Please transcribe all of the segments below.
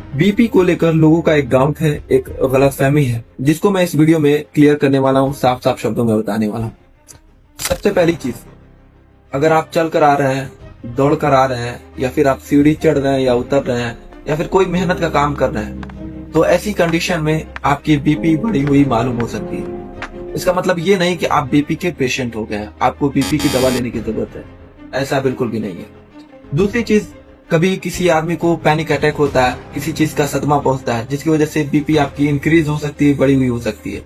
BP को लेकर लोगों का एक डाउट है, एक गलतफहमी है, जिसको मैं इस वीडियो में क्लियर करने वाला हूँ, साफ साफ शब्दों में बताने वाला हूँ। सबसे पहली चीज, अगर आप चल कर आ रहे हैं, दौड़ कर आ रहे हैं, या फिर आप सीढ़ी चढ़ रहे हैं या उतर रहे हैं, या फिर कोई मेहनत का काम कर रहे हैं, तो ऐसी कंडीशन में आपकी बीपी बढ़ी हुई मालूम हो सकती है। इसका मतलब ये नहीं कि आप बीपी के पेशेंट हो गए हैं, आपको बीपी की दवा लेने की जरूरत है, ऐसा बिल्कुल भी नहीं है। दूसरी चीज, कभी किसी आदमी को पैनिक अटैक होता है, किसी चीज का सदमा पहुंचता है, जिसकी वजह से बीपी आपकी इंक्रीज हो सकती है, बढ़ी हुई हो सकती है।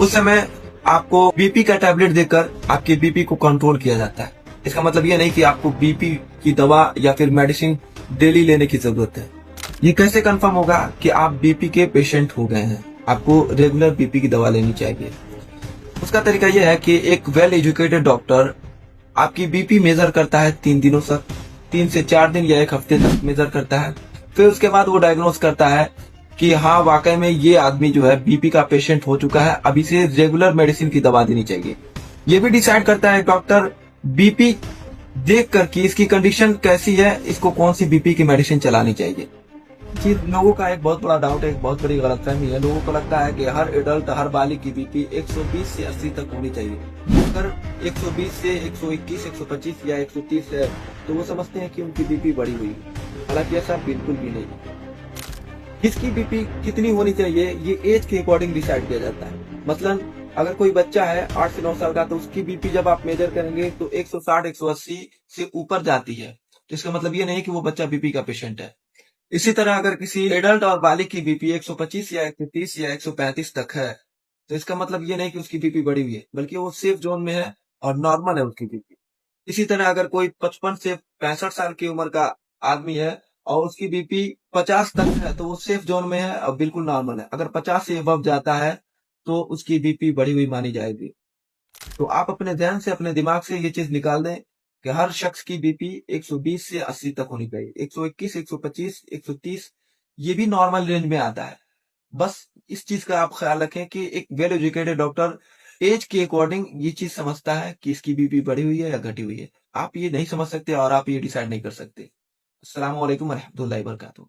उस समय आपको बीपी का टैबलेट देकर आपके बीपी को कंट्रोल किया जाता है। इसका मतलब ये नहीं कि आपको बीपी की दवा या फिर मेडिसिन डेली लेने की जरूरत है। ये कैसे कंफर्म होगा कि आप बीपी के पेशेंट हो गए हैं? आपको रेगुलर बीपी की दवा लेनी चाहिए। उसका तरीका यह है कि एक वेल एजुकेटेड डॉक्टर आपकी बीपी मेजर करता है 3 दिनों तक, 3 से 4 दिन या 1 हफ्ते तक मेजर करता है। फिर उसके बाद वो डायग्नोस करता है कि हाँ, वाकई में ये आदमी जो है बीपी का पेशेंट हो चुका है, अब इसे रेगुलर मेडिसिन की दवा देनी चाहिए। ये भी डिसाइड करता है डॉक्टर बीपी देख कर कि इसकी कंडीशन कैसी है, इसको कौन सी बीपी की मेडिसिन चलानी चाहिए। चीज लोगों का एक बहुत बड़ा डाउट है, एक बहुत बड़ी गलतफहमी है। लोगों को लगता है कि हर एडल्ट, हर बालिग की बीपी 120 से 80 तक होनी चाहिए। अगर 120 से 121, 125 या 130 है तो वो समझते हैं कि उनकी बीपी बढ़ी हुई है। हालांकि ऐसा बिल्कुल भी नहीं। किसकी बीपी कितनी होनी चाहिए ये एज के अकॉर्डिंग डिसाइड किया जाता है। मसलन अगर कोई बच्चा है 8 से 9 साल का, तो उसकी बीपी जब आप मेजर करेंगे तो 160, 180 से ऊपर जाती है, तो इसका मतलब ये नहीं कि वो बच्चा बीपी का पेशेंट है। इसी तरह अगर किसी एडल्ट और बालिग की बीपी 125 या 130 या 135 तक है, तो इसका मतलब ये नहीं कि उसकी बीपी बढ़ी हुई है, बल्कि वो सेफ जोन में है और नॉर्मल है उसकी बीपी। इसी तरह अगर कोई 55 से 65 साल की उम्र का आदमी है और उसकी बीपी 50 तक है, तो वो सेफ जोन में है और बिल्कुल नॉर्मल है। अगर 50 से अबव जाता है तो उसकी बीपी बढ़ी हुई मानी जाएगी। तो आप अपने ध्यान से, अपने दिमाग से ये चीज निकाल दें कि हर शख्स की बीपी 120 से 80 तक होनी चाहिए। 121, 125, 130 ये भी नॉर्मल रेंज में आता है। बस इस चीज का आप ख्याल रखें कि एक वेल एजुकेटेड डॉक्टर एज के अकॉर्डिंग ये चीज समझता है कि इसकी बीपी बढ़ी हुई है या घटी हुई है। आप ये नहीं समझ सकते और आप ये डिसाइड नहीं कर सकते। अस्सलाम वालेकुम रहमतुल्लाहि वबरकातुहू।